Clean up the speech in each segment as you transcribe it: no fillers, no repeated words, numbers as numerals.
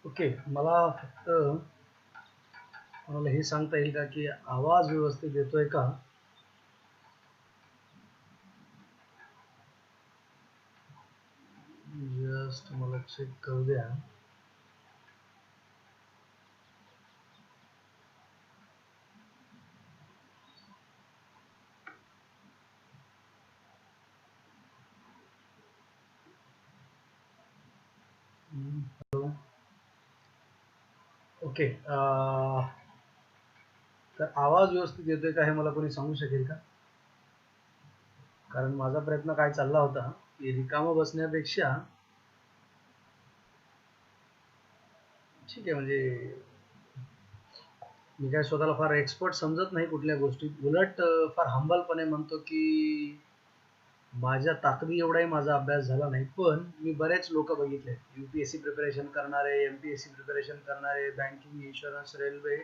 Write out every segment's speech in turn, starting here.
Okay, मला फक्त मला हे सांगता येईल का की आवाज व्यवस्थित येतोय का? जस्ट मला चेक करू द्या. हॅलो. ओके. तर आवाज व्यवस्थित येतोय का हे मला कोणी सांगू शकेल का? कारण माझा प्रयत्न काय चालला होता की रिकामं बसण्यापेक्षा ठीक आहे, म्हणजे मी काय स्वतःला फार एक्सपर्ट समजत नाही कुठल्या गोष्टीत, उलट फार हंबलपणे म्हणतो की माझ्या ताकदी एवढाही माझा अभ्यास झाला नाही, पण मी बरेच लोक बघितले UPSC प्रिपरेशन करणारे, MPSC प्रिपरेशन करणारे, बँकिंग, इन्शुरन्स, रेल्वे,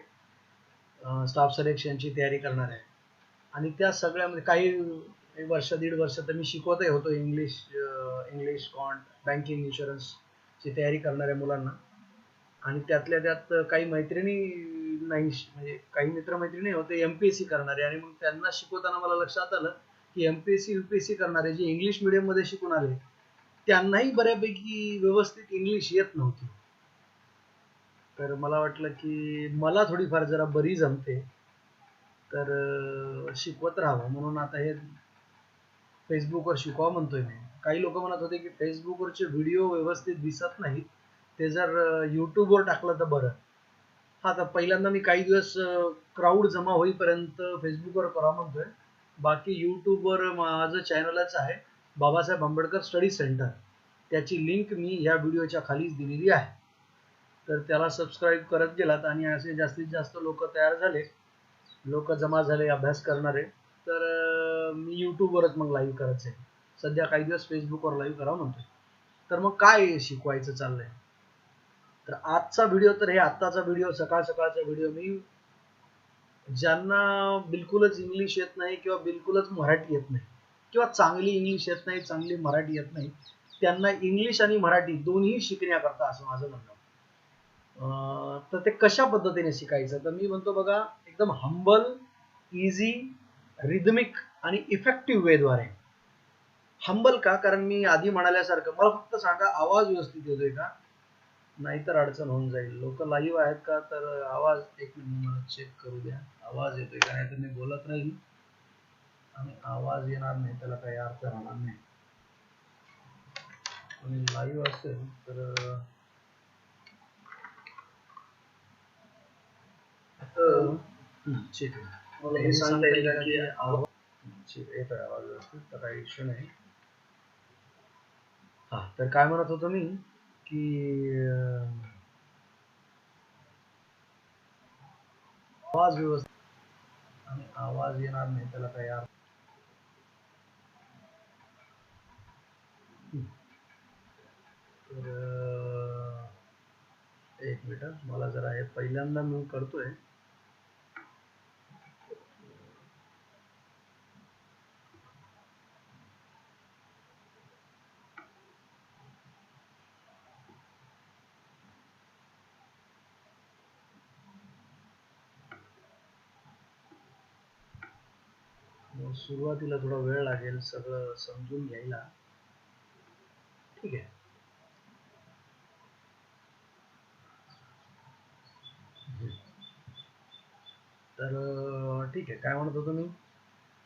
स्टाफ सिलेक्शनची तयारी करणारे, आणि त्या सगळ्यामध्ये काही एक वर्ष दीड वर्ष तर मी शिकवतही होतो इंग्लिश कॉन्ट बँकिंग इन्शुरन्सची तयारी करणाऱ्या मुलांना. आणि त्यातल्या त्यात काही मैत्रिणी नाही, म्हणजे काही मित्रमैत्रिणी होते MPSC करणारे, आणि मग त्यांना शिकवताना मला लक्षात आलं की MPSC UPSC करणारे जे इंग्लिश मीडियम मध्ये शिकून आले त्यांनाही बऱ्यापैकी व्यवस्थित इंग्लिश येत नव्हती. तर मला वाटलं की मला थोडीफार जरा बरी जमते, तर शिकवत राहावं म्हणून आता हे फेसबुकवर शिकवा म्हणतोय मी. काही लोक म्हणत होते की फेसबुकवरचे व्हिडिओ व्यवस्थित दिसत नाहीत, ते जर युट्यूबवर टाकलं तर बरं. हा, तर पहिल्यांदा मी काही दिवस क्राऊड जमा होईपर्यंत फेसबुकवर करा म्हणतोय. बाकी युट्यूबवर माझं चॅनलच आहे, बाबासाहेब आंबेडकर स्टडी सेंटर. त्याची लिंक मी या व्हिडिओच्या खालीच दिलेली आहे, तर त्याला सबस्क्राईब करत गेलात आणि असे जास्तीत जास्त लोक तयार झाले, लोक जमा झाले अभ्यास करणारे, तर मी युट्यूबवरच मग लाईव्ह करायचं आहे. सध्या काही दिवस फेसबुकवर लाईव्ह करा म्हणतोय. तर मग काय शिकवायचं चाललंय, तर आजचा व्हिडिओ, तर हे आत्ताचा व्हिडिओ, सकाळ सकाळचा व्हिडिओ, मी ज्यांना बिलकुलच इंग्लिश येत नाही किंवा बिलकुलच मराठी येत नाही किंवा चांगली इंग्लिश येत नाही, चांगली मराठी येत नाही, त्यांना इंग्लिश आणि मराठी दोन्ही शिकण्याकरता असं माझं म्हणणं. तर ते कशा पद्धतीने शिकायचं, तर मी म्हणतो बघा, एकदम हंबल, इझी, रिदमिक आणि इफेक्टिव्ह वेद्वारे. हंबल का, कारण मी आधी म्हणाल्यासारखं मला फक्त सांगा आवाज व्यवस्थित येतोय का, नाहीतर अडचण होऊन जाईल. लोक लाईव्ह आहेत का, तर आवाज एक मिनिट मला चेक करू द्या, आवाज येतोय का, नाही तर मी बोलत राहील आणि आवाज येणार नाही, त्याला काही अर्थ राहणार नाही. आणि लाईव्ह असेल तर ठीक आहे, मला हे सांगता येईल का की आवाज येतोय, आवाज व्यवस्थित, तर काही इश्यू नाही. हा, तर काय म्हणत होतो मी की आवाज व्यवस्थित आणि आवाज येणार नाही, त्याला काही अर्थ. तर एक मिनिट, मला जरा हे पहिल्यांदा मी करतोय. सुरुवातीला थोडा वेळ लागेल सगळं समजून घ्यायला, ठीक आहे. तर ठीक आहे, काय म्हणत होतो मी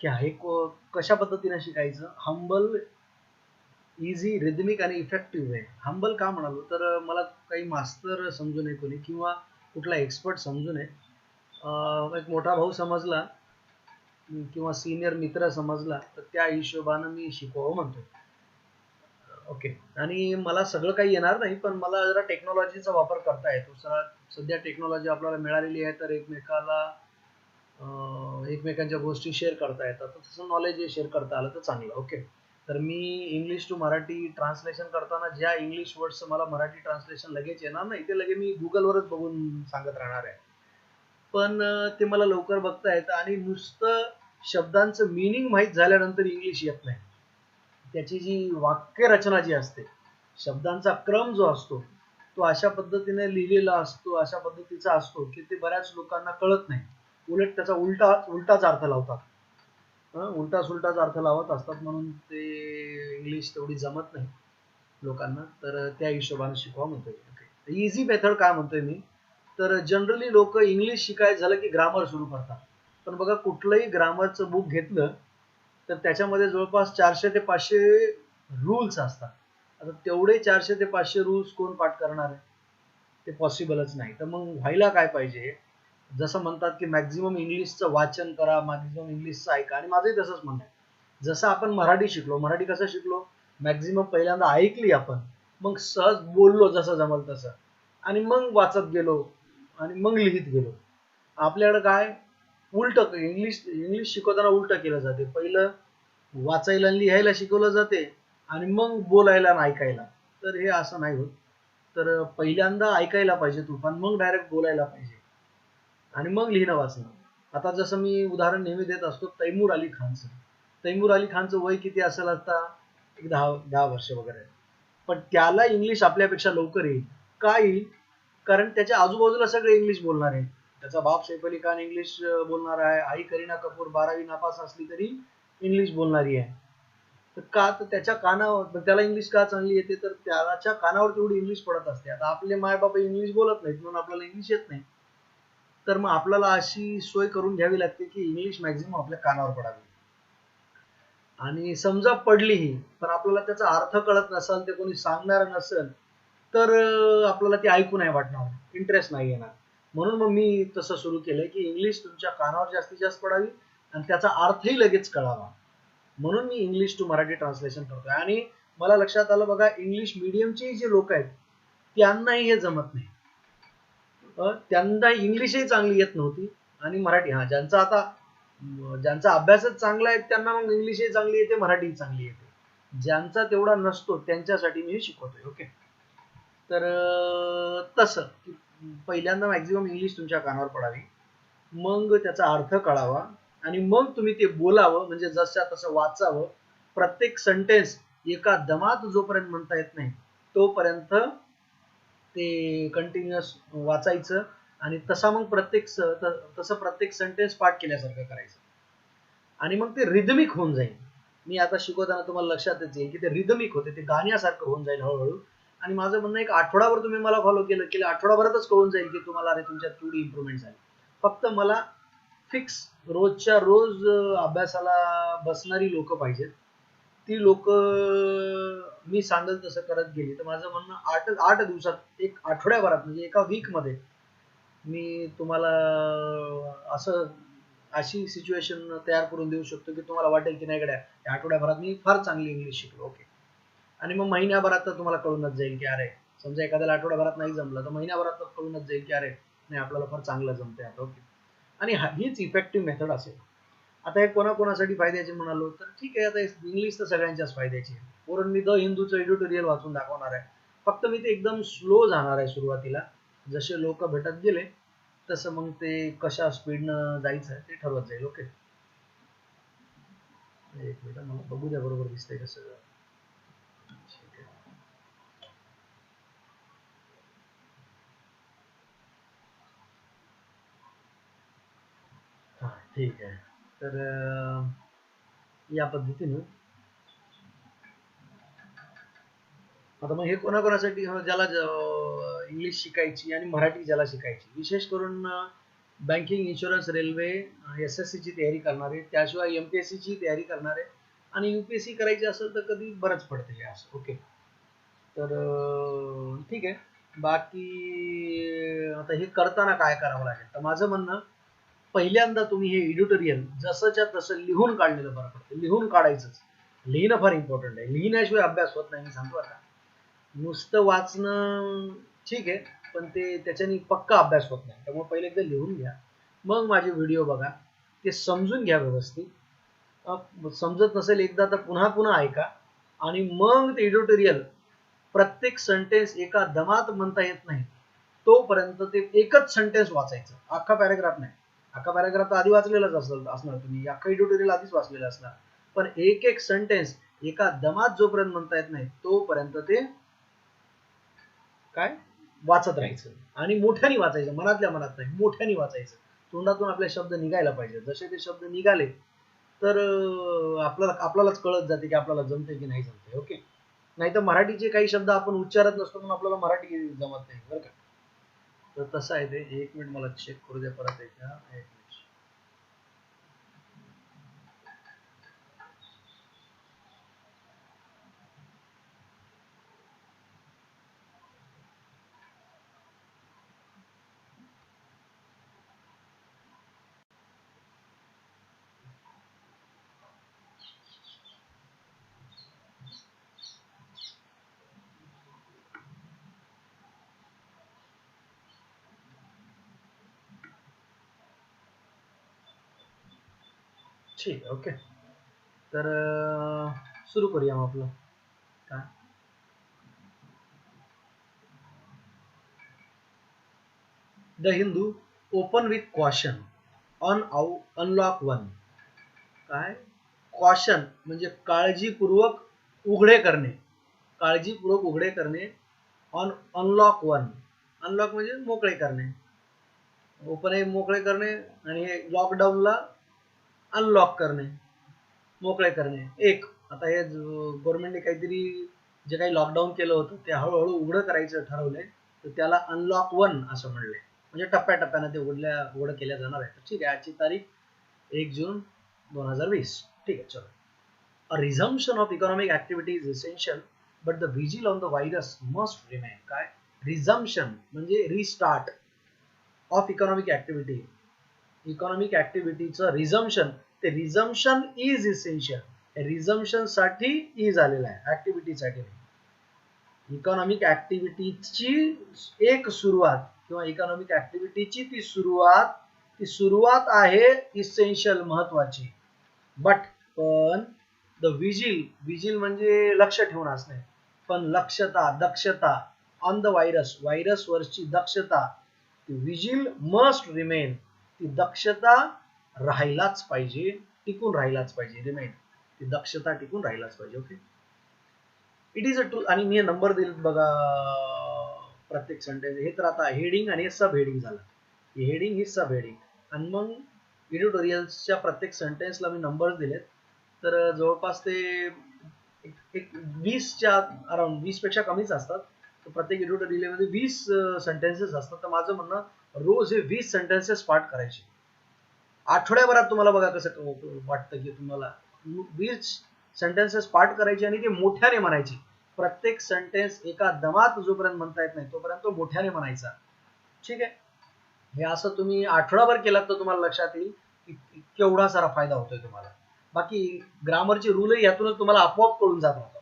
की हे कशा पद्धतीने शिकायचं, हंबल, इझी, रिदमिक आणि इफेक्टिव्ह आहे. हंबल का म्हणालो, तर मला काही मास्तर समजू नये कोणी किंवा कुठला एक्सपर्ट समजू नये, एक मोठा भाऊ समजला किंवा सिनियर मित्र समजला, तर त्या हिशोबानं मी शिकवावं म्हणतो. ओके. आणि मला सगळं काही येणार नाही, पण मला जरा टेक्नॉलॉजीचा वापर करता येतो. सध्या टेक्नॉलॉजी आपल्याला मिळालेली आहे, तर एकमेकांच्या गोष्टी शेअर करता येतात, तर तसं नॉलेज शेअर करता आलं तर चांगलं. ओके. तर मी इंग्लिश टू मराठी ट्रान्सलेशन करताना ज्या इंग्लिश वर्ड्स मला मराठी ट्रान्सलेशन लगेच येणार नाही, ते लगेच मी गुगलवरच बघून सांगत राहणार आहे. पण ते मला लवकर बघता येतं, आणि नुसतं शब्दांचं मिनिंग माहीत झाल्यानंतर इंग्लिश येत नाही. त्याची जी वाक्यरचना जी असते, शब्दांचा क्रम जो असतो, तो अशा पद्धतीने लिहिलेला असतो, अशा पद्धतीचा असतो की ते बऱ्याच लोकांना कळत नाही. उलट त्याचा उलटाच अर्थ लावतात. उलटा सुलटाच अर्थ लावत असतात, म्हणून ते इंग्लिश तेवढी जमत नाही लोकांना. तर त्या हिशोबाने शिकवा म्हणतोय. इझी मेथड काय म्हणतोय मी, तर जनरली लोक इंग्लिश शिकायचं झालं की ग्रामर सुरू करतात. पण बघा, कुठलंही ग्रामरचं बुक घेतलं तर त्याच्यामध्ये जवळपास 400 ते 500 रूल्स असतात. आता तेवढे 400 ते 500 रूल्स कोण पाठ करणार आहे? ते पॉसिबलच नाही. तर मग व्हायला काय पाहिजे, जसं म्हणतात की मॅक्झिमम इंग्लिशचं वाचन करा, मॅक्झिमम इंग्लिशचं ऐका. आणि माझंही तसंच म्हणणं आहे. जसं आपण मराठी शिकलो, मराठी कसं शिकलो, मॅक्झिमम पहिल्यांदा ऐकली आपण, मग सहज बोललो जसं जमल तसं, आणि मग वाचत गेलो, आणि मग लिहित गेलो. आपल्याकडे काय, उलट इंग्लिश इंग्लिश शिकवताना उलट केलं जाते. पहिलं वाचायला आणि लिहायला शिकवलं जाते, आणि मग बोलायला आणि ऐकायला. तर हे असं नाही होत. तर पहिल्यांदा ऐकायला पाहिजे तुफान, मग डायरेक्ट बोलायला पाहिजे, आणि मग लिहिणं वाचणं. आता जसं मी उदाहरण नेहमी देत असतो तैमूर अली खानचं. तैमूर अली खानचं वय किती असेल आता, एक 10 वर्ष वगैरे. पण त्याला इंग्लिश आपल्यापेक्षा लवकर येईल. का येईल? कारण त्याच्या आजूबाजूला सगळे इंग्लिश बोलणार आहे. त्याचा बाप सैफ अली खान इंग्लिश बोलणार आहे, आई करीना कपूर 12वी नापास असली तरी इंग्लिश बोलणारी आहे. तर का, तर त्याच्या कानावर, त्याला इंग्लिश का चांगली येते, तर त्याच्या कानावर तेवढी इंग्लिश पडत असते. आता आपले माय बाप इंग्लिश बोलत नाहीत, म्हणून आपल्याला इंग्लिश येत नाही. तर मग आपल्याला अशी सोय करून घ्यावी लागते की इंग्लिश मॅक्झिमम आपल्या कानावर पडावी. आणि समजा पडलीही, पण आपल्याला त्याचा अर्थ कळत नसेल, ते कोणी सांगणार नसेल, तर आपल्याला ती ऐकू नाही वाटणार, इंटरेस्ट नाही येणार. म्हणून मग मी तसं सुरू केलंय की इंग्लिश तुमच्या कानावर जास्तीत जास्त पडावी, आणि त्याचा अर्थही लगेच कळावा. म्हणून मी इंग्लिश टू मराठी ट्रान्सलेशन करतोय. आणि मला लक्षात आलं बघा, इंग्लिश मीडियमचे जे लोक आहेत त्यांनाही हे जमत नाही. त्यांना इंग्लिशही चांगली येत नव्हती, आणि मराठी, ज्यांचा अभ्यासच चांगला आहे त्यांना मग इंग्लिशही चांगली येते, मराठीही चांगली येते. ज्यांचा तेवढा नसतो त्यांच्यासाठी मी शिकवतोय. ओके. तर तसं की पहिल्यांदा मॅक्झिमम इंग्लिश तुमच्या कानावर पडावी, मग त्याचा अर्थ कळावा, आणि मग तुम्ही ते बोलावं, म्हणजे जसं तसं वाचावं. प्रत्येक सेंटेन्स एका दमात जोपर्यंत म्हणता येत नाही तोपर्यंत ते कंटिन्युअस वाचायचं, आणि तसा मग तसं प्रत्येक सेंटेन्स पाठ केल्यासारखं करायचं, आणि मग ते रिदमिक होऊन जाईल. मी आता शिकवताना तुम्हाला लक्षातच येईल की ते रिदमिक होते, ते गाण्यासारखं होऊन जाईल हळूहळू. आणि माझं म्हणणं, एक आठवडाभर तुम्ही मला फॉलो केलं, आठवडाभरातच कळून जाईल की तुम्हाला अरे तुमच्यात केवढी इम्प्रुव्हमेंट झाली. फक्त मला फिक्स रोजच्या रोज अभ्यासाला बसणारी लोक पाहिजेत. ती लोक मी सांगेल तसं करत गेली तर माझं म्हणणं 8 दिवसात, एक आठवड्याभरात, म्हणजे एका वीक मध्ये मी तुम्हाला असं अशी सिच्युएशन तयार करून देऊ शकतो की तुम्हाला वाटेल की नाही गड्या, या आठवड्याभरात मी फार चांगली इंग्लिश शिकलो. ओके. आणि मग महिन्याभरात तर तुम्हाला कळूनच जाईल की अरे, समजा एखाद्याला आठवड्याभरात नाही जमलं तर महिन्याभरात तर कळूनच जाईल की अरे नाही, आपल्याला फार चांगलं जमतंय आता. ओके. आणि हीच इफेक्टिव्ह मेथड असेल. आता हे कोणाकोणासाठी फायद्याचे म्हणालो तर ठीक आहे, आता इंग्लिश तर सगळ्यांच्याच फायद्याची आहे. वरून मी द हिंदूचं एडिटोरियल वाचून दाखवणार आहे. फक्त मी ते एकदम स्लो जाणार आहे सुरुवातीला. जसे लोक भेटत गेले तसं मग ते कशा स्पीडनं जायचं ते ठरवत जाईल. ओके. एक मिनिट, मला बघू द्या बरोबर दिसतंय का सगळं. ठीक आहे. हा, ठीक आहे. तर या पद्धतीनं आता मग हे कोणाकोणासाठी, ज्याला इंग्लिश शिकायची आणि मराठी ज्याला शिकायची, विशेष करून बँकिंग, इन्शुरन्स, रेल्वे, SSC ची तयारी करणारे, त्याशिवाय MPSC ची तयारी करणारे, आणि UPSC करायची असेल तर कधी बरंच पडतं हे असं. ओके. तर ठीक आहे. बाकी आता हे करताना काय करावं लागेल, तर माझं म्हणणं, पहिल्यांदा तुम्ही हे एडिटोरियल जसंच्या तसं लिहून काढलेलं बरं पडतं. लिहून काढायचंच. लिहिणं फार इम्पॉर्टंट आहे. लिहिण्याशिवाय अभ्यास होत नाही, मी सांगतो आता. नुसतं वाचणं ठीक आहे, पण ते त्याच्याने पक्का अभ्यास होत नाही. त्यामुळे पहिले एकदा लिहून घ्या, मग माझे व्हिडिओ बघा, ते समजून घ्या व्यवस्थित. समजत नसेल एकदा तर पुन्हा पुन्हा ऐका, आणि मग ते एडिटोरियल, प्रत्येक सेंटेन्स एका दमात म्हणता येत नाही तोपर्यंत ते एकच सेंटेन्स वाचायचं, अख्खा पॅराग्राफ नाही. अख्खा पॅराग्राफ तर आधी वाचलेलाच असणार, तुम्ही अख्खा एडिटोरियल आधीच वाचलेलं असणार. पण एक एक सेंटेन्स एका दमात जोपर्यंत म्हणता येत नाही तोपर्यंत ते काय वाचत राहायचं आणि मोठ्याने वाचायचं, मनातल्या मनात नाही, मोठ्याने वाचायचं. तोंडातून आपले शब्द निघायला पाहिजे. जसे ते शब्द निघाले तर आपल्यालाच कळत जाते की आपल्याला जमते की नाही जमते. ओके. नाही तर मराठीचे काही शब्द आपण उच्चारत नसतो म्हणून आपल्याला मराठी जमत नाही बरं का. तर तसं आहे ते. एक मिनिट मला चेक करू द्या परत एकदा. एक मिनिट. ठीक आहे. ओके. तर सुरू करूया मग आपलं काय. The Hindu open with question on unlock one. काय क्वेश्चन म्हणजे काळजीपूर्वक उघडे करणे, काळजीपूर्वक उघडे करणे. ऑन अनलॉक वन, अनलॉक म्हणजे मोकळे करणे. ओपन आहे मोकळे करणे आणि हे लॉकडाऊनला अनलॉक करणे, मोकळे करणे. एक आता हे गव्हर्नमेंटने काहीतरी जे काही लॉकडाऊन केलं होतं ते हळूहळू उघडं करायचं ठरवलंय, तर त्याला अनलॉक वन असं म्हणलंय. म्हणजे टप्प्याटप्प्यानं ते उघडं केल्या जाणार आहे. ठीक आहे. आजची तारीख 1 जून 2020. ठीक आहे. चलो. A resumption of economic activity is essential, but the vigil on the virus must remain. काय रिझम्पशन म्हणजे restart of economic activity. Economic ऍक्टिव्हिटीचं रिझम्पशन, ते रिझम्पशन इज इसेन्शियल. रिझम्पशन साठी इज आलेला आहे, ऍक्टिव्हिटीसाठी नाही. इकॉनॉमिक ऍक्टिव्हिटीची एक सुरुवात किंवा इकॉनॉमिक ऍक्टिव्हिटीची ती सुरुवात आहे इसेन्शियल, महत्वाची. बट पण द विजिल, विजिल म्हणजे लक्ष ठेवून असणे, पण लक्षता, दक्षता ऑन द व्हायरस, व्हायरस वरची दक्षता, विजिल मस्ट रिमेन, ती दक्षता राहायलाच पाहिजे, टिकून राहायलाच पाहिजे. रिमेन, ती दक्षता टिकून राहायलाच पाहिजे. Okay. It is a true. आणि मी नंबर दिले बघा प्रत्येक सेंटेन्स. हे तर आता हेडिंग आणि सब हेडिंग झालं. हेडिंग ही सब हेडिंग आणि मग एडिटोरियल्सच्या प्रत्येक सेंटेन्सला मी नंबर्स दिलेत. तर जवळपास ते एक 20च्या अराउंड, 20 पेक्षा कमीच असतात. तर प्रत्येक एडिटोरियलमध्ये 20 सेंटेन्सेस असतात. तर माझं म्हणणं रोज हे 20 सेंटेन्सेस पाठ करायचे. आठवड्याभरात तुम्हाला बघा कसं वाटतं की तुम्हाला 20 सेंटेन्सेस पाठ करायचे आणि ते मोठ्याने म्हणायचे. प्रत्येक सेंटेन्स एका दमात जोपर्यंत म्हणता येत नाही तोपर्यंत तो मोठ्याने म्हणायचा. ठीक आहे. हे असं तुम्ही आठवडाभर केलात तर तुम्हाला लक्षात येईल की केवढा सारा फायदा होतोय तुम्हाला. बाकी ग्रामरचे रूलही यातूनच तुम्हाला आपोआप कळून जात राहतात.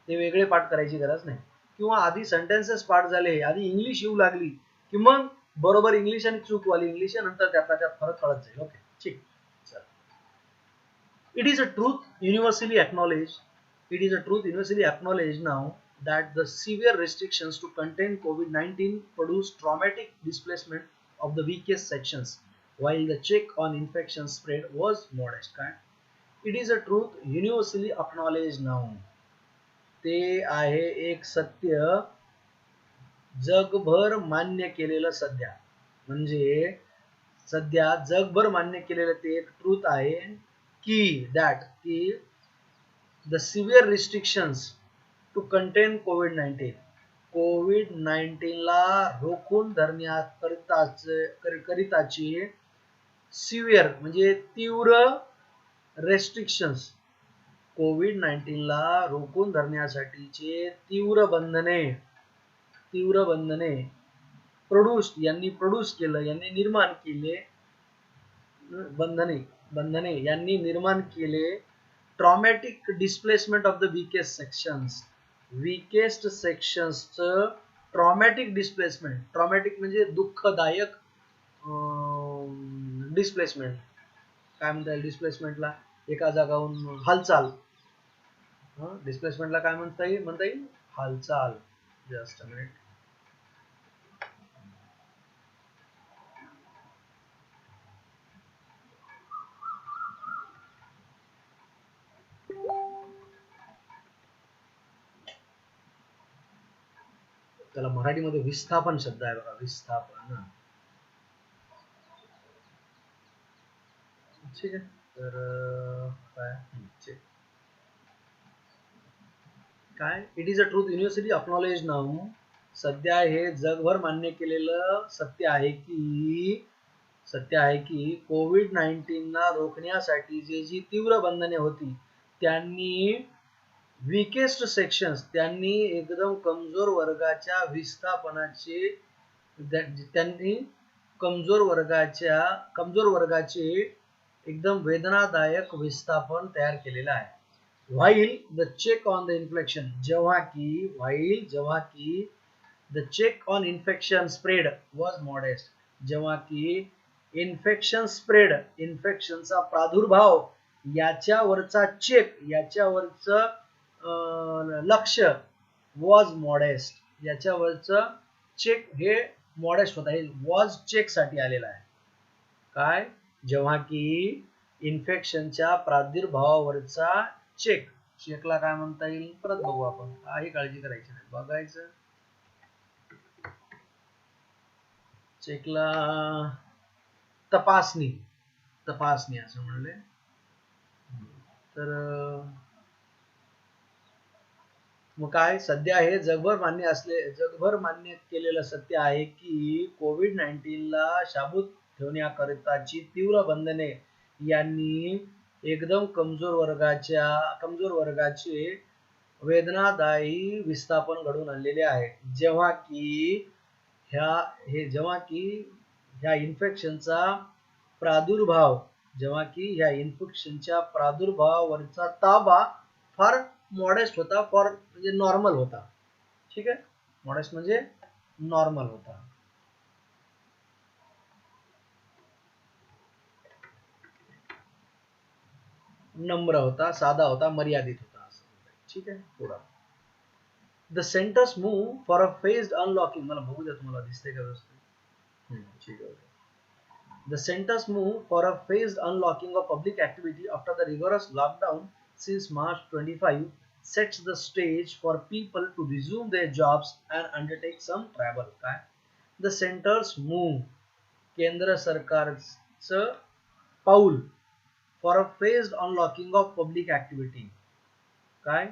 ते वेगळे पाठ करायची गरज नाही. किंवा आधी सेंटेन्सेस पाठ झाले, आधी इंग्लिश येऊ लागली की मग बरोबर इंग्लिश आणि चूकवाली इंग्लिश, नंतर त्यातला त्यात फरक कळत जाईल. ओके. ठीक. It is a truth universally acknowledged. It is a truth universally acknowledged now that the severe restrictions to contain COVID-19 produced traumatic displacement of the weakest sections, while the check on infection spread was modest. It is a truth universally acknowledged now. ते आहे एक सत्य जगभर मान्य केलेलं सध्या. म्हणजे सध्या जगभर मान्य केलेलं ते एक ट्रूथ आहे की की the severe restrictions to content कोविड-19, कोविड-19 ला रोखून धरण्याकरिताची सिव्हिअर म्हणजे तीव्र रेस्ट्रिक्शन्स, कोविड-19 ला रोखून धरण्यासाठीचे तीव्र बंधने यांनी प्रोड्यूस केलं, यांनी निर्माण केले. बंधने यांनी निर्माण केले. Traumatic displacement of the weakest सेक्शन्सचं ट्रॉमॅटिक डिस्प्लेसमेंट. ट्रॉमॅटिक म्हणजे दुःखदायक डिस्प्लेसमेंट. काय म्हणता येईल डिस्प्लेसमेंटला? एका जागाहून हालचाल. डिस्प्लेसमेंटला काय म्हणता येईल हालचाल. Just a minute. त्याला मराठीमध्ये विस्थापन शब्द आहे बघा, विस्थापन. ठीक आहे. तर काय, it is a truth university acknowledge now. सध्या हे जगभर मान्य केलेलं सत्य आहे की कोविड-19 ला रोखण्यासाठी जी तीव्र बंधने होती त्यांनी वीकेस्ट सेक्शन्स, त्यांनी एकदम कमजोर वर्गाच्या विस्थापनाचे, त्यांनी कमजोर वर्गाचे एकदम वेदनादायक विस्थापन तयार केलेलं आहे. while the check on the infection, जेव्हा की the check on infection spread was modest, जेव्हा की इन्फेक्शनचा प्रादुर्भाव याच्यावरचा लक्ष was modest, याच्यावरचं चेक हे मॉडेस्ट होता. हे वॉज चेक साठी आलेला आहे. काय, जेव्हा की इन्फेक्शनच्या प्रादुर्भावावरचा चेकला काय म्हणता येईल परत बघू आपण, काही काळजी करायची नाही, बघायचं. चेकला तपासणी असं म्हणले. तर मग काय, सध्या हे जगभर मान्य केलेलं सत्य आहे की कोविड-19 ला शाबूत ठेवण्याकरिताची तीव्र बंधने यांनी एकदम कमजोर वर्गाचे वेदनादायी विस्थापन घडवून आणलेले आहे. जेव्हा की ह्या इन्फेक्शनच्या प्रादुर्भावावरचा ताबा फार मॉडेस्ट होता, म्हणजे नॉर्मल होता. ठीक आहे, मॉडेस्ट म्हणजे नॉर्मल होता. नम्र होता, साधा होता, मर्यादित होता. ठीक आहे, पुढे. The centres move for a phased unlocking, मला बघू द्या तुम्हाला दिसते का व्यवस्थित. ठीक आहे. The centers move for a phased unlocking of public activity after the rigorous lockdown since March 25 sets the stage for people to resume their jobs and undertake some travel. काय, the centers move, केंद्र सरकारचं पाऊल, for a phased unlocking of public activity. काय,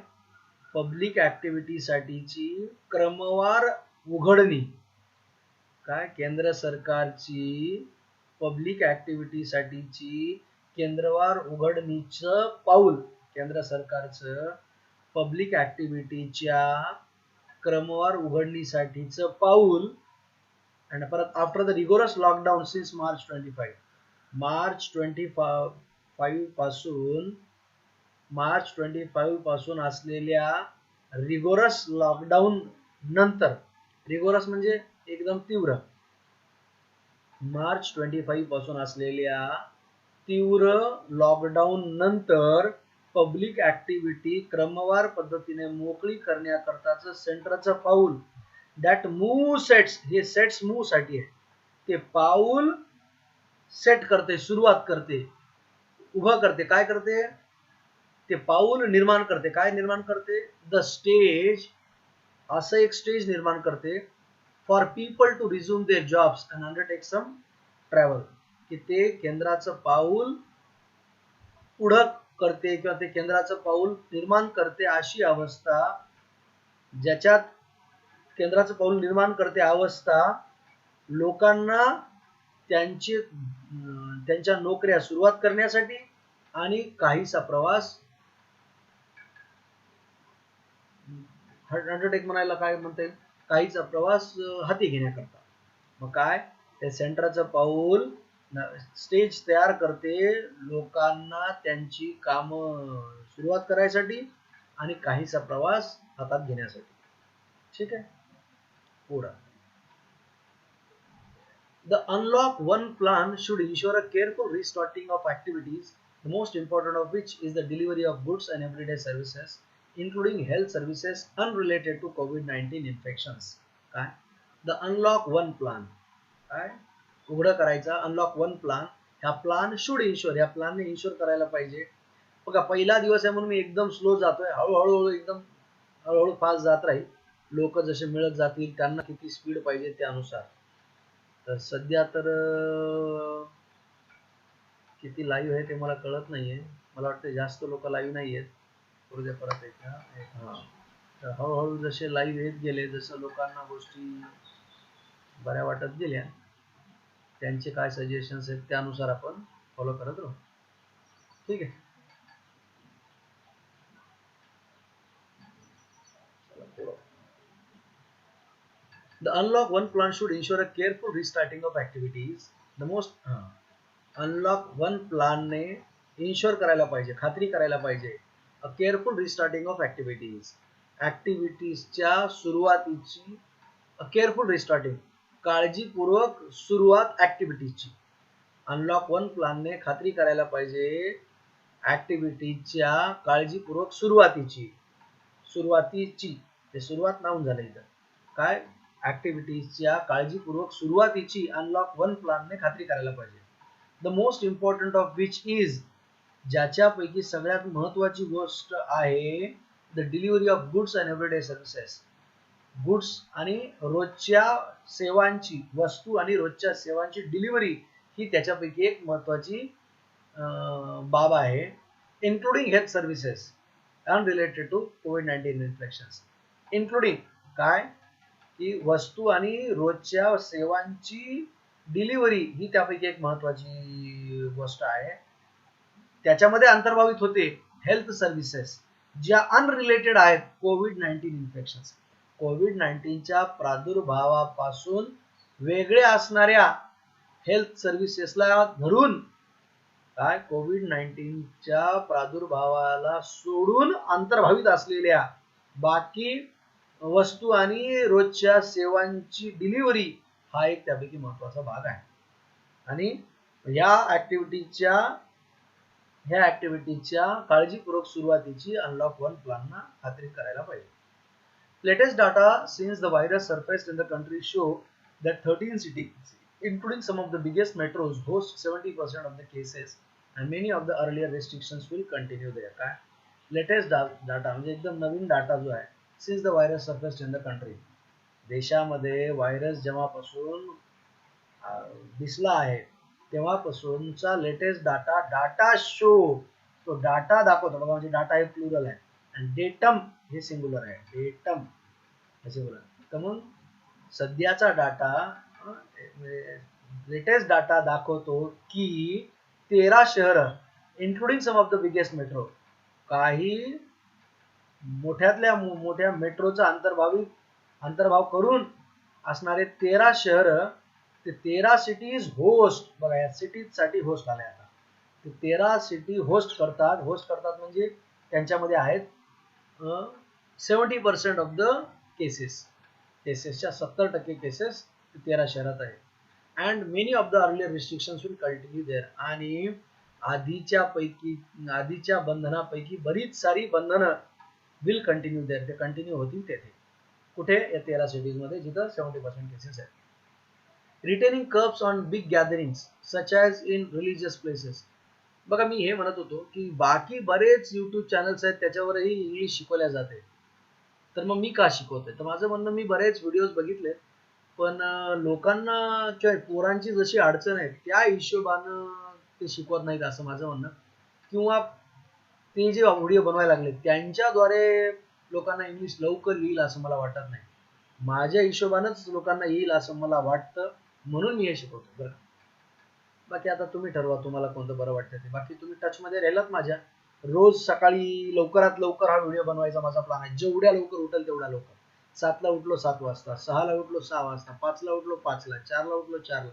public activity साठीची क्रमवार उघडणी. काय, केंद्र सरकारची पब्लिक ऍक्टिव्हिटी साठीची केंद्रवार उघडणीचं पाऊल, केंद्र सरकारचं पब्लिक ऍक्टिव्हिटीच्या क्रमवार उघडणीसाठीचं पाऊल. आणि परत after the rigorous lockdown since March 25 पासून असलेल्या रिगोरस लॉकडाऊन नंतर, रिगोरस म्हणजे एकदम तीव्र, मार्च 25 पासून असलेल्या तीव्र लॉकडाऊन नंतर पब्लिक ऍक्टिव्हिटी क्रमवार पद्धतीने मोकळी करण्याकरताचं सेंटरचं पाऊल, दॅट मूव सेट्स, हे सेट्स मूव साठी आहे, ते पाऊल सेट करते, सुरुवात करते, उभं करते. काय करते, ते पाऊल निर्माण करते. काय निर्माण करते, द स्टेज, असं एक स्टेज निर्माण करते for people to resume their jobs and undertake some travel, की ते केंद्राचं पाऊल पुढं करते किंवा ते केंद्राचं पाऊल निर्माण करते अशी अवस्था, ज्याच्यात केंद्राचं पाऊल निर्माण करते अवस्था लोकांना त्यांच्या नोकऱ्या सुरुवात करण्यासाठी आणि काहीसा प्रवास अंडरटेक म्हणायला काय म्हणता येईल, काहीचा प्रवास हाती घेण्याकरता. मग काय, त्या सेंटरचं पाऊल स्टेज तयार करते लोकांना त्यांची कामं सुरुवात करायसाठी आणि काहीसा प्रवास हातात घेण्यासाठी. ठीक आहे, पुढे. The Unlock 1 plan should ensure a careful restarting of activities, the most important of which is the delivery of goods and everyday services, including health services unrelated to COVID-19 infections. काय, The Unlock 1 plan, काय, उघडं करायचा unlock 1 plan. ह्या plan should ensure, ह्या प्लानने ensure करायला पाहिजे. बघा, पहिला दिवस आहे म्हणून मी एकदम स्लो जातोय, हळूहळू फास्ट जात राहील. लोक जसे मिळत जातील त्यांना किती स्पीड पाहिजे त्यानुसार. तर सध्या तर किती लाईव्ह आहे ते मला कळत नाहीये. मला वाटतं जास्त लोक लाईव्ह नाही आहेत. करू दे परत एकदा. तर हळूहळू जसे लाईव्ह येत गेले, जसं लोकांना गोष्टी बऱ्या वाटत गेल्या, त्यांचे काय सजेशन्स आहेत त्यानुसार आपण फॉलो करत राहू. ठीक आहे. The unlock one plan should ensure a careful restarting of activities. The most unlock one plan ने इन्शोर करायला पाहिजे, खात्री करायला पाहिजे, a careful restarting of activities. ऍक्टिव्हिटीजच्या सुरुवातीची a careful restarting, काळजीपूर्वक सुरुवात ऍक्टिव्हिटीजची. अनलॉक वन प्लान ने खात्री करायला पाहिजे ऍक्टिव्हिटीजच्या काळजीपूर्वक सुरुवातीची. ते सुरुवात नाऊन झालं इथं. काय? ऍक्टिव्हिटीजच्या काळजीपूर्वक सुरुवातीची अनलॉक वन प्लान ने खात्री करायला पाहिजे. The most important of which is, ज्याच्यापैकी सगळ्यात महत्वाची गोष्ट आहे, the delivery of goods and everyday services. Goods आणि रोजच्या सेवांची, वस्तू आणि रोजच्या सेवांची डिलिव्हरी ही त्याच्यापैकी एक महत्वाची बाब आहे. Including health services unrelated to कोविड-19 इन्फेक्शन्स. इन्क्लुडिंग काय की वस्तू आणि रोजच्या सेवांची डिलिव्हरी ही त्यापैकी एक महत्वाची गोष्ट आहे. त्याच्यामध्ये अंतर्भावित होते हेल्थ सर्व्हिसेस ज्या अनरिलेटेड आहेत कोविड-19 इन्फेक्शन्स. कोविड-19च्या प्रादुर्भावापासून वेगळे असणाऱ्या हेल्थ सर्व्हिसेसला धरून, काय, कोविड-19च्या प्रादुर्भावाला सोडून अंतर्भावित असलेल्या बाकी वस्तू आणि रोजच्या सेवांची डिलिव्हरी हा एक त्यापैकी महत्वाचा भाग आहे. आणि ह्या ऍक्टिव्हिटीच्या काळजीपूर्वक सुरुवातीची अनलॉक वन प्लानना खात्री करायला पाहिजे. Latest data since the virus surfaced in the country show that 13 cities, including some of the biggest metros, host 70% of the cases and many of the earlier restrictions will continue there. काय? Latest data म्हणजे एकदम नवीन data जो आहे, since the virus surfaced in the country, देशामध्ये virus जेव्हापासून दिसला आहे तेव्हापासूनचा लेटेस्ट डाटा शो, तो डाटा दाखवतो बघा. म्हणजे डाटा हे प्लुरल आहे आणि डेटम हे सिंग्युलर आहे. डेटम हे सिंग्युलर. तर मग सध्याचा डाटा, लेटेस्ट डाटा दाखवतो की 13 शहर, including some of the biggest metro, काही मोठ्यातल्या मोठ्या मेट्रोचा अंतर्भाव करून असणारे 13 शहर, ते 13 सिटीज होस्ट, बघा या सिटीज साठी होस्ट आले. आता ते 13 सिटी होस्ट करतात म्हणजे त्यांच्यामध्ये आहेत 70% ऑफ द केसेसच्या 70% केसेस 13 शहरात आहेत. And many of the earlier restrictions will continue there. आणि आधीच्या बंधनापैकी बरीच सारी बंधनं विल कंटिन्यू देअर, ते कंटिन्यू होतील तेथे. कुठे? या 13 सिटीज मध्ये जिथं 70% केसेस आहेत. Retaining curbs on big gatherings such as in religious places. बघा मी हे म्हणत होतो की बाकी बरेच युट्यूब चॅनल्स आहेत त्याच्यावरही इंग्लिश शिकवल्या जाते, तर मग मी का शिकवतोय? तर माझं म्हणणं, मी बरेच व्हिडिओज बघितले, पण लोकांना किंवा पोरांची जशी अडचण आहे त्या हिशोबानं ते शिकवत नाहीत असं माझं म्हणणं. किंवा ते जे व्हिडिओ बनवायला लागले त्यांच्याद्वारे लोकांना इंग्लिश लवकर येईल असं मला वाटत नाही. माझ्या हिशोबानंच लोकांना येईल असं मला वाटतं, म्हणून मी हे शिकवतो बरं. बाकी आता तुम्ही ठरवा तुम्हाला कोणतं बरं वाटतं ते. बाकी तुम्ही टच मध्ये राहिलात माझ्या. रोज सकाळी लवकरात लवकर हा व्हिडिओ बनवायचा माझा प्लॅन आहे. जेवढ्या लवकर उठेल तेवढ्या लवकर. 7ला उठलो 7 वाजता, 6ला उठलो 6 वाजता, 5ला उठलो 5ला, 4ला उठलो 4ला,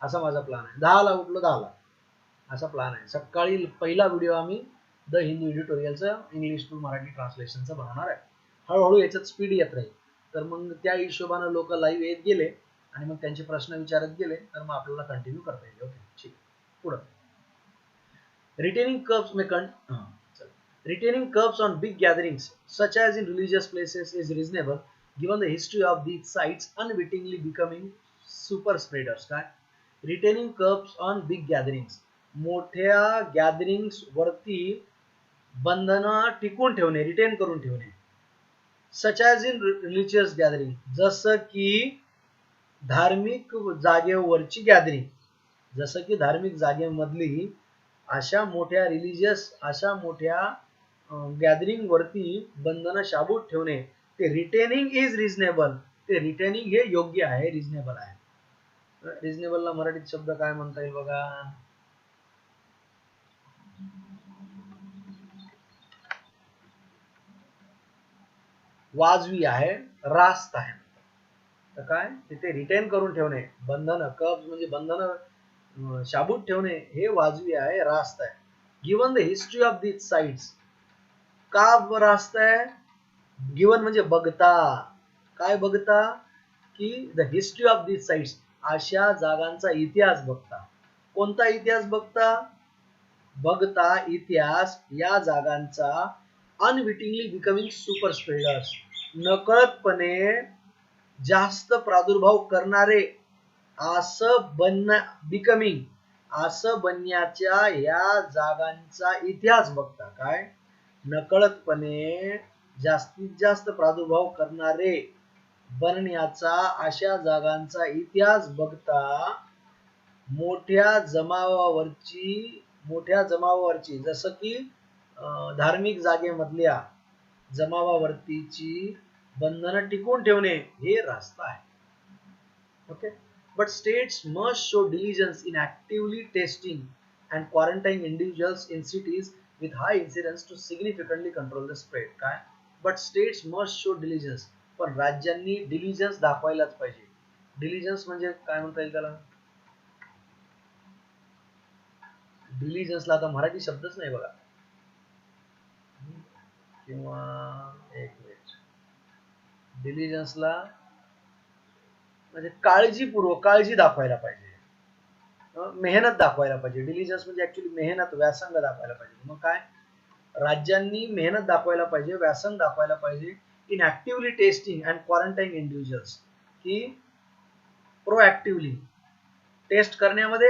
असा माझा प्लॅन आहे. 10ला उठलो 10ला, असा प्लॅन आहे. सकाळी पहिला व्हिडिओ आम्ही द हिंदू एडिटोरियलचं इंग्लिश टू मराठी ट्रान्सलेशनचं बनवणार आहे. हळूहळू याच्यात स्पीड येत राहील. तर मग त्या हिशोबानं लोक लाईव्ह येत गेले आणि मग त्यांचे प्रश्न विचारत गेले तर मग आपल्याला कंटिन्यू करता येईल. ओके, ठीक. पुढं retaining curbs on big gatherings such as in religious places is reasonable given the history of these sites unwittingly becoming super spreaders. काय? retaining curbs on big gatherings, मोठ्या गॅदरिंग्स वरती बंधनं टिकून ठेवणे, रिटेन करून ठेवणे, such as in religious gathering, जसं की धार्मिक जागेवरची गॅदरिंग, जसं की धार्मिक जागेमधली अशा मोठ्या रिलिजियस अशा मोठ्या गॅदरिंग वरती बंधनं शाबूत ठेवणे, ते रिटेनिंग इज रिझनेबल, ते रिटेनिंग हे योग्य आहे, रिझनेबल आहे. रिझनेबलला मराठीत शब्द काय म्हणता येईल बघा. वाजवी आहे, रास्त आहे. तर काय तिथे रिटेन करून ठेवणे, बंधन कब्ज म्हणजे बंधन शाबूत ठेवणे हे वाजवी आहे, रास्त आहे. Given the history of this sites, का रास्त आहे? गिवन म्हणजे बघता, काय बघता की the history of this sites, अशा जागांचा इतिहास बघता. कोणता इतिहास बघता? बघता इतिहास या जागांचा अनविटिंगली बिकमिंग सुपर स्प्रेडर्स, नकळतपणे जास्त प्रादुर्भाव करणारे, असं बिकमिंग, असं बनण्याच्या या जागांचा इतिहास बघता. काय? नकळतपणे जास्तीत जास्त प्रादुर्भाव करणारे बनण्याचा अशा जागांचा इतिहास बघता मोठ्या जमावावरची जसं की धार्मिक जागेमधल्या जमावावरतीची बंधनं टिकवून ठेवणे हे रास्त आहे. Okay. But states must show diligence in actively testing and quarantining individuals in cities with high incidence to significantly control the spread. काय? But states must show diligence. पण राज्यांनी diligence दाखवायलाच पाहिजे. Diligence म्हणजे काय म्हणता येईल त्याला? डिलिजन्सला आता मराठी शब्दच नाही बघा. किंवा एक मिनिट, डिलिजन्सला म्हणजे काळजीपूर्वक, काळजी दाखवायला पाहिजे, मेहनत दाखवायला पाहिजे. डिलिजन्स म्हणजे ऍक्च्युली मेहनत, व्यासंग दाखवायला पाहिजे. मग काय? राज्यांनी मेहनत दाखवायला पाहिजे, व्यासंग दाखवायला पाहिजे in actively testing and quarantine individuals, की प्रोऍक्टिव्हली टेस्ट करण्यामध्ये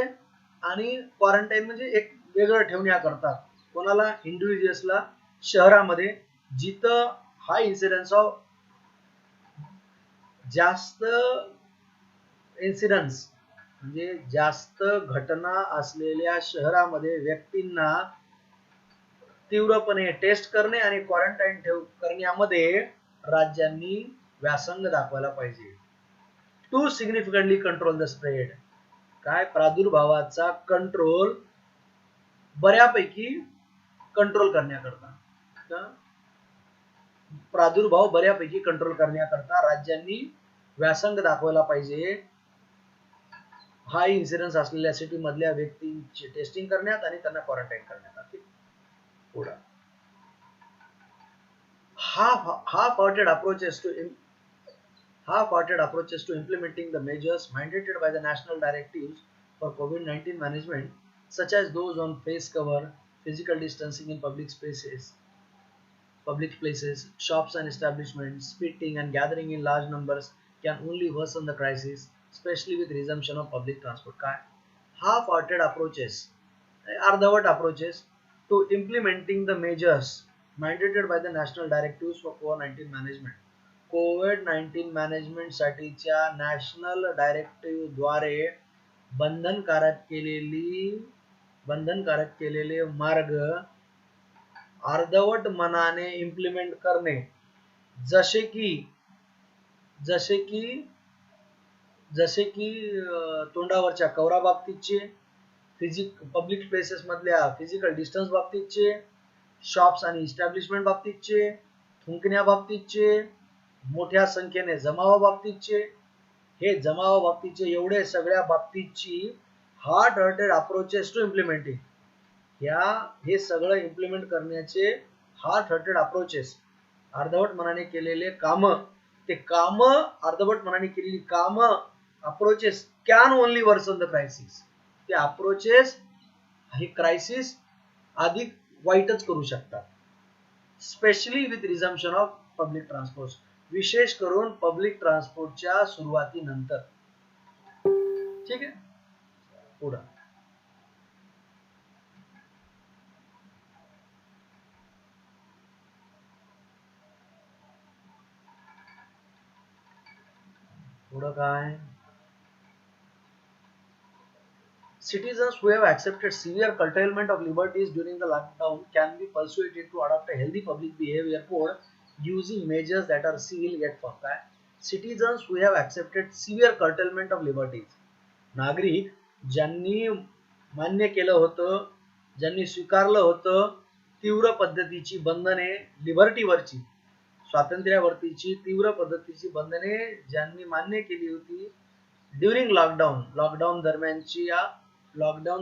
आणि क्वारंटाईन म्हणजे एक वेगळं ठेवण्याकरता कोणाला? इंडिव्हिज्युअल्सला शहरामध्ये जिथं हाय इन्सिडेन्स ऑफ जास्त इन्सिडन्स म्हणजे जास्त घटना असलेल्या शहरामध्ये व्यक्तींना तीव्रपणे टेस्ट करणे आणि क्वारंटाईन करण्यामध्ये राज्यांनी व्यासंग दाखवायला पाहिजे. To significantly control the spread, काय? प्रादुर्भावाचा कंट्रोल बऱ्यापैकी कंट्रोल करण्याकरता, प्रादुर्भाव बऱ्यापैकी कंट्रोल करण्याकरता राज्यांनी व्यासंग दाखवायला पाहिजे. हाय इन्सिडन्स असलेल्या सिटी मधल्या व्यक्तींची टेस्टिंग करण्यात आणि त्यांना क्वारंटाईन करण्यात. पुढे half-hearted approaches to implementing the measures mandated by the national directives for COVID-19 management, such as those on face cover, physical distancing in public places, shops and establishments, spitting and gathering in large numbers can only worsen the crisis, especially with resumption of public transport. काय? Half-hearted approaches, अर्धवट approaches to implementing the measures mandated by the national directives for COVID-19 management. Covid management साठीच्या national directive द्वारे बंधनकारक केलेले मार्ग अर्धवट मनाने implement करणे, जसे की तोंडावरच्या कवरा बाबतीतचे, पब्लिक प्लेसेस मधल्या फिजिकल डिस्टन्स बाबतीतचे, शॉप्स आणि इस्टॅब्लिशमेंट बाबतीतचे, थुंकण्या बाबतीतचे, मोठ्या संख्येने जमावा बाबतीतचे, हे जमावा बाबतीतचे एवढे सगळ्या बाबतीतची हार्ड-हार्टेड अप्रोचेस टू इम्प्लिमेंटिंग, हे सगळं इम्प्लिमेंट करण्याचे हार्ड-हार्टेड अप्रोचेस, अर्धवट मनाने केलेले काम, ते काम अर्धवट मनाने केलेली काम approaches can only worsen the crisis. ते अप्रोचेस हे क्रायसिस अधिक वाईटच करू शकतात. Specially with resumption of public transport, विशेष करून पब्लिक ट्रान्सपोर्टच्या सुरुवातीनंतर. ठीक आहे. पुढे पुढं काय, citizens who have accepted severe curtailment of liberties during the lockdown can be persuaded to adopt a healthy public behavior code using measures that are civil yet firm. काय, citizens who have accepted severe curtailment of liberties, नागरिक ज्यांनी मान्य केलं होतं, ज्यांनी स्वीकारलं होतं तीव्र पद्धतीची बंधने, लिबर्टीवरची, स्वातंत्र्यावरतीची तीव्र पद्धतीची बंधने ज्यांनी मान्य केली होती ड्युरिंग लॉकडाऊन, लॉकडाऊन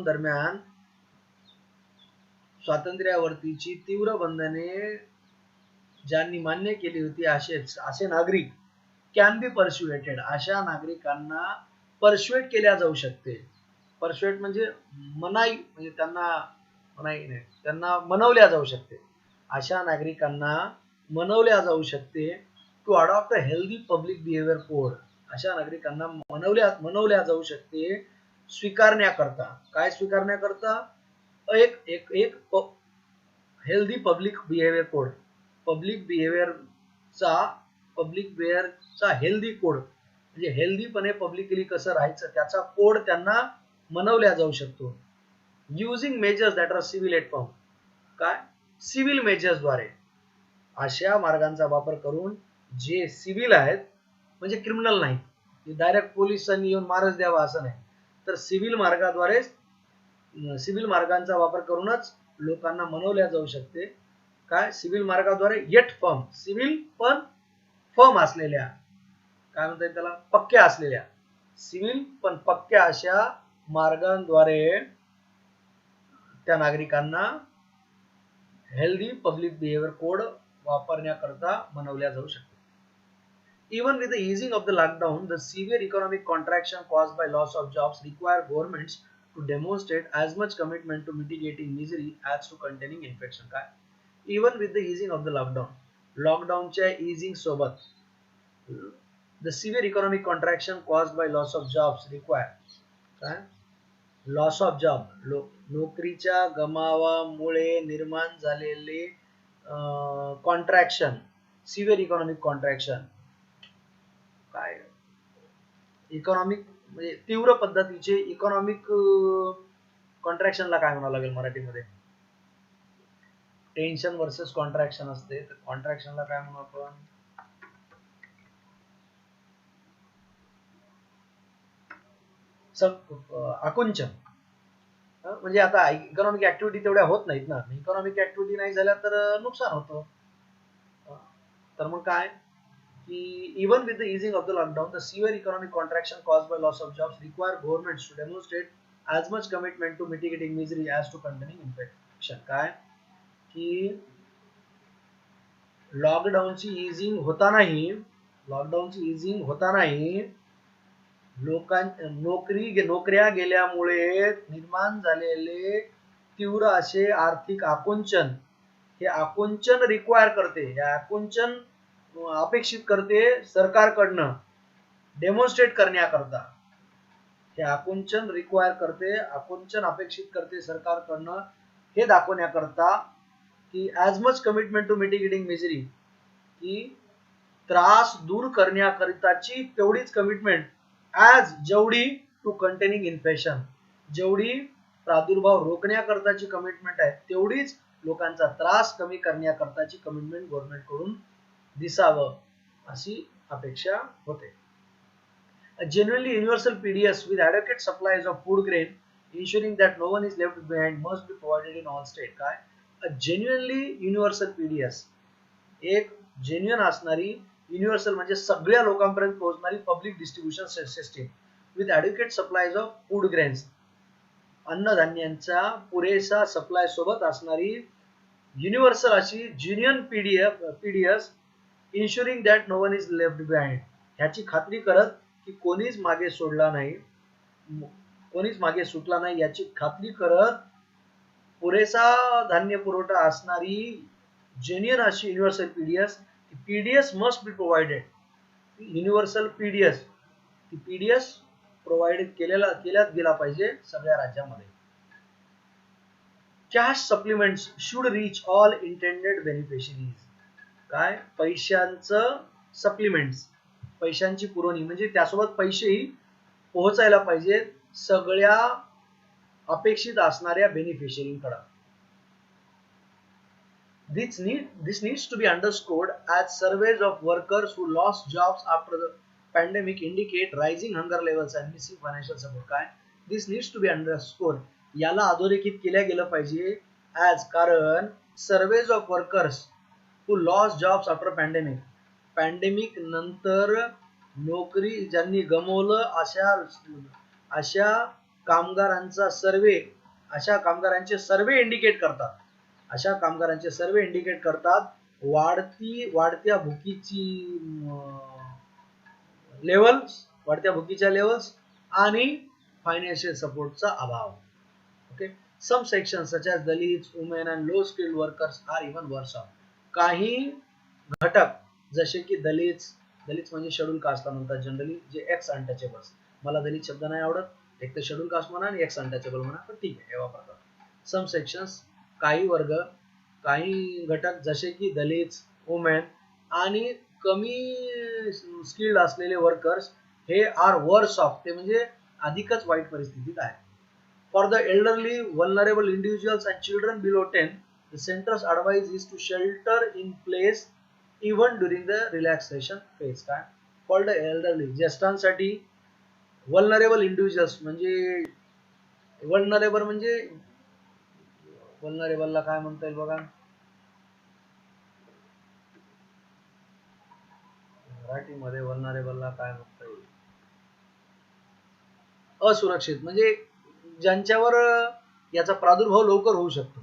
दरम्यान स्वातंत्र्यावरतीची तीव्र बंधने ज्यांनी मान्य केली होती असे नागरिक कॅन बी परस्युएटेड, अशा नागरिकांना परस्युएट केल्या जाऊ शकते. परस्युएट म्हणजे मनाई, म्हणजे त्यांना मनाई नाही, त्यांना मनवल्या जाऊ शकते. अशा नागरिकांना मनवल्या जाऊ शकते to adopt a healthy public behaviour code, अशा नागरिकांना मनवल्या जाऊ शकते स्वीकारण्याकरता. काय स्वीकारण्याकरता? एक एक एक healthy public behaviour code, public बिहेवियरचा हेल्दी कोड, म्हणजे हेल्दीपणे पब्लिकली कसं राहायचं त्याचा कोड त्यांना मनवल्या जाऊ शकतो. Using measures that are civil at form, काय, सिव्हिल मेजर्सद्वारे, अशा मार्गांचा वापर करून जे सिव्हिल आहेत, म्हणजे क्रिमिनल नाही, डायरेक्ट पोलिसांनी येऊन मारच द्यावा असं नाही, तर सिव्हिल मार्गाद्वारे, सिव्हिल मार्गांचा वापर करूनच लोकांना मनवल्या जाऊ शकते. काय, सिव्हिल मार्गाद्वारे येट फर्म, सिव्हिल पण फर्म असलेल्या, काय म्हणतात त्याला, पक्क्या असलेल्या, सिव्हिल पण पक्क्या अशा मार्गांद्वारे त्या नागरिकांना हेल्दी पब्लिक बिहेवियर कोड वापरण्याकरता मनवल्या जाऊ शकते. Even with the easing of the lockdown, the severe economic contraction caused by loss of jobs require governments to demonstrate as much commitment to mitigating misery as to containing infection. काय, even with the easing of the lockdownच्या easing सोबत, the severe economic contraction caused by loss of jobs require, काय, loss of job, नोकरीच्या गमावामुळे निर्माण झालेले contraction, severe economic contraction, काय, economic म्हणजे तीव्र पद्धतीचे इकॉनॉमिक कॉन्ट्रॅक्शनला काय म्हणावं लागेल मराठीमध्ये, टेन्शन वर्सेस कॉन्ट्रॅक्शन असते, तर कॉन्ट्रॅक्शनला काय म्हणू आपण, आकुंचन, म्हणजे आता इकॉनॉमिक ऍक्टिव्हिटी तेवढ्या होत नाहीत ना, इकॉनॉमिक ऍक्टिव्हिटी नाही झाल्या तर नुकसान होतं. तर मग काय की even with the easing of the lockdown, the severe economic contraction caused by loss of jobs require governments to demonstrate as much commitment to mitigating misery as to containing infection. काय की लॉकडाऊनची इझिंग होतानाही नोकऱ्या गेल्यामुळे निर्माण झालेले तीव्र असे आर्थिक आकुंचन, हे आकुंचन रिक्वायर करते, हे आकुंचन अपेक्षित करते सरकारकडनं डेमॉन्स्ट्रेट करण्याकरता, हे आकुंचन रिक्वायर करते, आकुंचन अपेक्षित करते सरकारकडनं हे दाखवण्याकरता की as much commitment to mitigating misery, की त्रास दूर करण्याकरिताची तेवढीच कमिटमेंट, ॲज जेवढी टू कंटेनिंग इन्फेक्शन, जेवढी प्रादुर्भाव रोखण्याकरताची कमिटमेंट आहे तेवढीच लोकांचा त्रास कमी करण्याकरताची कमिटमेंट गव्हर्नमेंट कडून दिसावं अशी अपेक्षा होते. A genuinely universal PDS with adequate supplies of food grain, ensuring that no one is left behind, must be provided in all states. काय, a genuinely universal PDS, एक जेन्युइन असणारी, युनिव्हर्सल म्हणजे सगळ्या लोकांपर्यंत पोहोचणारी public distribution system with adequate supplies of food grains, अन्नधान्यांचा पुरेसा supply सोबत असणारी युनिव्हर्सल अशी genuine PDS, insuring that no one is left behind, ह्याची खात्री करत की कोणीच मागे सोडला नाही, कोणीच मागे सुटला नाही याची खात्री करत पुरेसा धान्य पुरवठा असणारी जेन्युइन अशी universal PDS must be provided. Universal PDS provide केल्यात गेला पाहिजे सगळ्या राज्यामध्ये. Cash supplements should reach all intended beneficiaries. काय, पैशांचं सप्लिमेंट्स, पैशांची पुरवणी म्हणजे त्यासोबत पैसेही पोहोचायला पाहिजेत सगळ्या अपेक्षित असणाऱ्या बेनिफिशियरींकडे. This needs to be underscored as surveys of workers who lost jobs after the pandemic indicate rising hunger levels and missing financial support. काय? This needs to be underscored. याला अधोरेखित केल्या गेलं पाहिजे as कारण surveys of workers who lost jobs after pandemic. Pandemic नंतर नोकरी ज्यांनी गमावलं अशा कामगारांचा सर्वे अशा कामगारांचे सर्वे इंडिकेट करतात. अशा कामगारांचे सर्वे इंडिकेट करतात वाढत्या भुकीच्या लेवल्स आणि फायनान्शियल सपोर्टचा अभाव. Okay. Some sections such as Dalits, women and low skilled workers are even worse off. काही घटक जसे की दलित म्हणजे शेड्यूल कास्टला म्हणतात जनरली, जे एक्स अनटचेबल्स. मला दलित शब्द नाही आवडत, एक तर शेड्यूल कास्ट म्हणा आणि एक्स अनटचेबल म्हणा, पण ठीक आहे हे वापरतात. सम सेक्शन्स काही वर्ग काही घटक जसे की दलित, वुमेन आणि कमी स्किल्ड असलेले वर्कर्स हे आर वर्स ऑफ, ते म्हणजे अधिकच वाईट परिस्थितीत आहे. For the elderly, vulnerable individuals and children below 10, the centre's advise is to shelter in place even during the relaxation phase. काय? फॉर द एल्डरली, ज्येष्ठांसाठी, वल्नरेबल इंडिव्हिज्युअल्स म्हणजे वल्नरेबलला काय म्हणता येईल बघा मराठीमध्ये, वल्नरेबलला काय म्हणता येईल? असुरक्षित, म्हणजे ज्यांच्यावर याचा प्रादुर्भाव लवकर होऊ शकतो,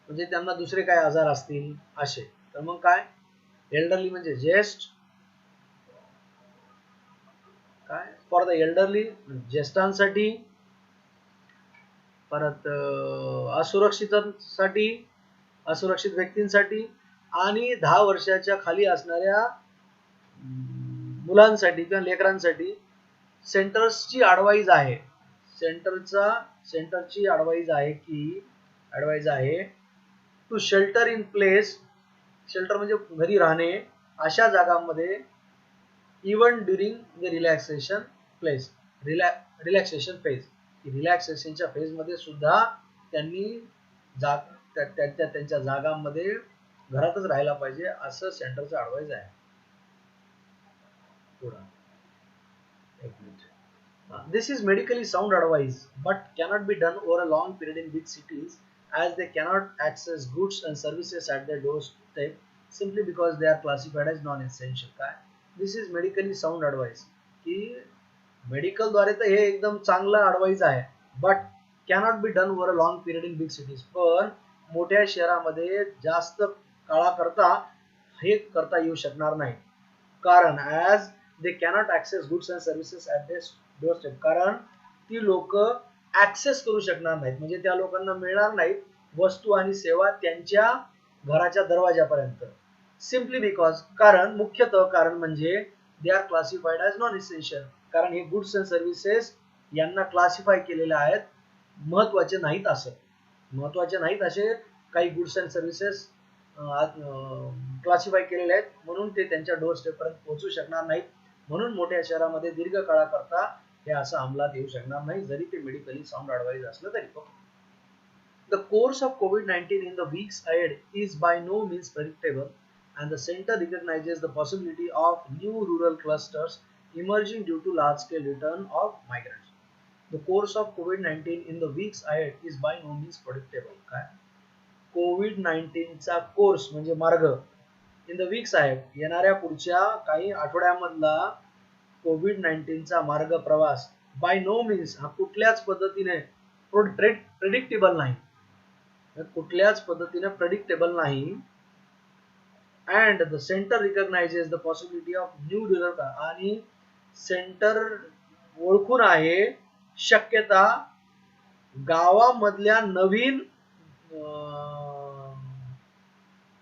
म्हणजे त्यांना दुसरे काय आजार असतील असे. तर मग काय? एल्डरली म्हणजे ज्येष्ठ. काय? फॉर द एल्डरली ज्येष्ठांसाठी, परत असुरक्षित व्यक्तींसाठी आणि 10 वर्षाच्या खाली असणाऱ्या मुलांसाठी किंवा लेकरांसाठी सेंटर्सची ॲडवाइज आहे. सेंटरची ॲडवाइज आहे to shelter in place. Shelter म्हणजे घरी राहणे अशा जागांमध्ये even during the relaxation phase. रिलॅक्सेशनच्या फेज मध्ये सुद्धा त्यांनी त्यांच्या जागांमध्ये घरातच राहायला पाहिजे असं सेंटरचं ॲडवाइज आहे. This is medically sound advice but cannot be done over a long period in big cities as they cannot access goods and services at their doorstep simply because they are classified as non-essential. काय? This is medically sound advice की medical द्वारे तर हे एकदम चांगला advice आहे, but cannot be done over a long period in big cities. पण मोठ्या शहरामध्ये जास्त काळाकरता हे करता येऊ शकणार नाही. कारण as they cannot access goods and services at there doorstep. कारण ती लोक ॲक्सेस करू शकणार नाहीत, म्हणजे त्या लोकांना मिळणार नाहीत वस्तू आणि सेवा त्यांच्या घराच्या दरवाजापर्यंत. सिम्पली बिकॉज, मुख्यतः कारण म्हणजे they are classified as non essential. कारण हे गुड्स अँड सर्व्हिसेस यांना क्लासिफाय केलेले आहेत महत्वाचे नाहीत असे काही गुड्स अँड सर्व्हिसेस क्लासिफाय केलेले आहेत, म्हणून ते त्यांच्या डोर स्टेप पर्यंत पोहोचू शकणार नाहीत. म्हणून मोठ्या शहरामध्ये दीर्घ काळाकरता हे असं अंमलात येऊ शकणार नाही, जरी ते मेडिकली साऊंड ॲडवाइस असलं तरी. The course of COVID-19 in the weeks ahead is by no means predictable, and the center recognizes the possibility of new rural clusters emerging due to large-scale return of migrants. The course of COVID-19 in the weeks ahead is by no means predictable. काय? COVID-19 चा course म्हणजे मार्ग, in the weeks ahead, येणाऱ्या पुढच्या काही आठवड्यामधला COVID-19 चा मार्ग प्रवास बाय नो मीन्स हा कुठल्याच पद्धतीने प्रेडिक्टेबल नाही. and the center recognizes the possibility of new rural, आणि सेंटर ओळखून आहे शक्यता गावामधल्या नवीन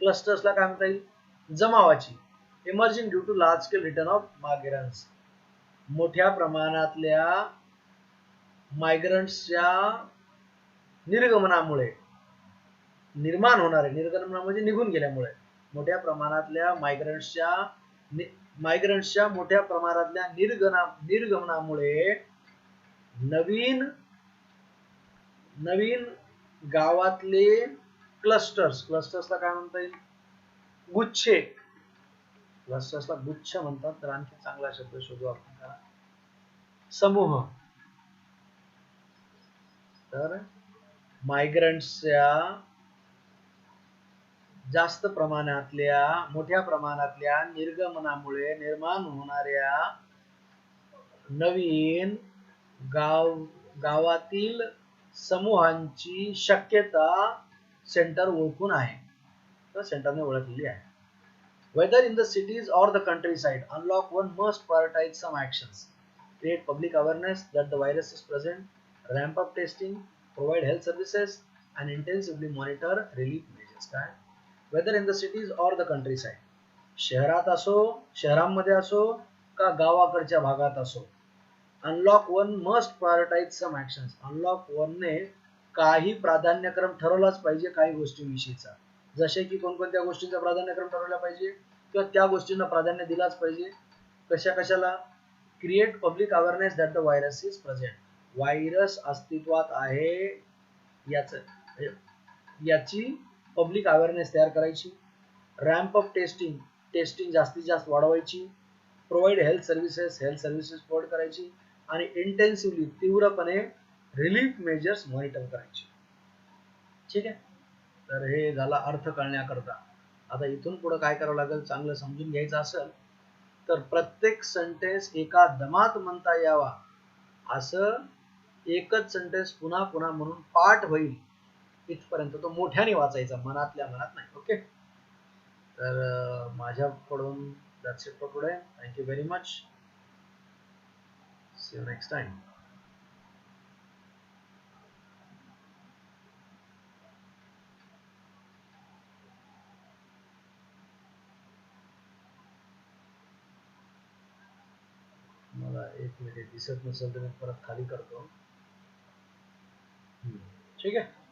क्लस्टर्सला काय म्हणता येईल, जमावाची. Emerging due to large scale return of migrants, मोठ्या प्रमाणातल्या मायग्रंट्सच्या निर्गमनामुळे निर्माण होणारे, निर्गमन म्हणजे निघून गेल्यामुळे, मोठ्या प्रमाणातल्या मायग्रंट्सच्या मायग्रंट्सच्या मोठ्या प्रमाणातल्या निर्गमनामुळे नवीन नवीन गावातले क्लस्टर्सला काय म्हणता येईल, गुच्छे, क्लस्टर्सला गुच्छ म्हणतात, तर आणखी चांगला शब्द शोधू आपण त्याला, समूह. तर मायग्रंट्सच्या जास्त प्रमाणातल्या मोठ्या प्रमाणातल्या निर्गमनामुळे निर्माण होणाऱ्या नवीन गावातील समूहांची शक्यता सेंटर ओळखून आहे, तर सेंटरने ओळखलेली आहे. Whether in the cities or the countryside, unlock one must prioritize some actions. Create public awareness that the virus is present, ramp up testing, provide health services, and intensively monitor relief measures. काय? Whether in the cities or the countryside, शहरात असो, शहरांमध्ये असो का गावाकडच्या भागात असो, unlock one must prioritise सम actions. Unlock one ने काही प्राधान्यक्रम ठरवलाच पाहिजे काही गोष्टींविषयीचा. जसे की कोणकोणत्या गोष्टींचा प्राधान्यक्रम ठरवला पाहिजे किंवा त्या गोष्टींना प्राधान्य दिलाच पाहिजे. कशाला? Create public awareness that the virus is present. Virus अस्तित्वात आहे याची पब्लिक अवेअरनेस तयार करायची. रॅम्प अप टेस्टिंग जास्तीत जास्त वाढवायची. प्रोव्हाइड हेल्थ सर्व्हिसेस प्रोव्हाइड करायची. आणि इंटेन्सिव्हली तीव्रपणे रिलीफ मेजर्स मॉनिटर करायचे. ठीक आहे. तर हे झाला अर्थ कळण्याकरता. आता इथून पुढे काय करावं लागेल, चांगलं समजून घ्यायचं असेल तर प्रत्येक सेंटेन्स एका दमात म्हणता यावा असं एकच सेंटेन्स पुन्हा पुन्हा म्हणून पाठ होईल इथपर्यंत तो मोठ्याने वाचायचा, मनातल्या मनात नाही. ओके. तर माझ्याकडून that's it for today. Thank you very much. See you next time. मला एक मिनिट दिसत नसेल तर मी परत खाली करतो. ठीक आहे.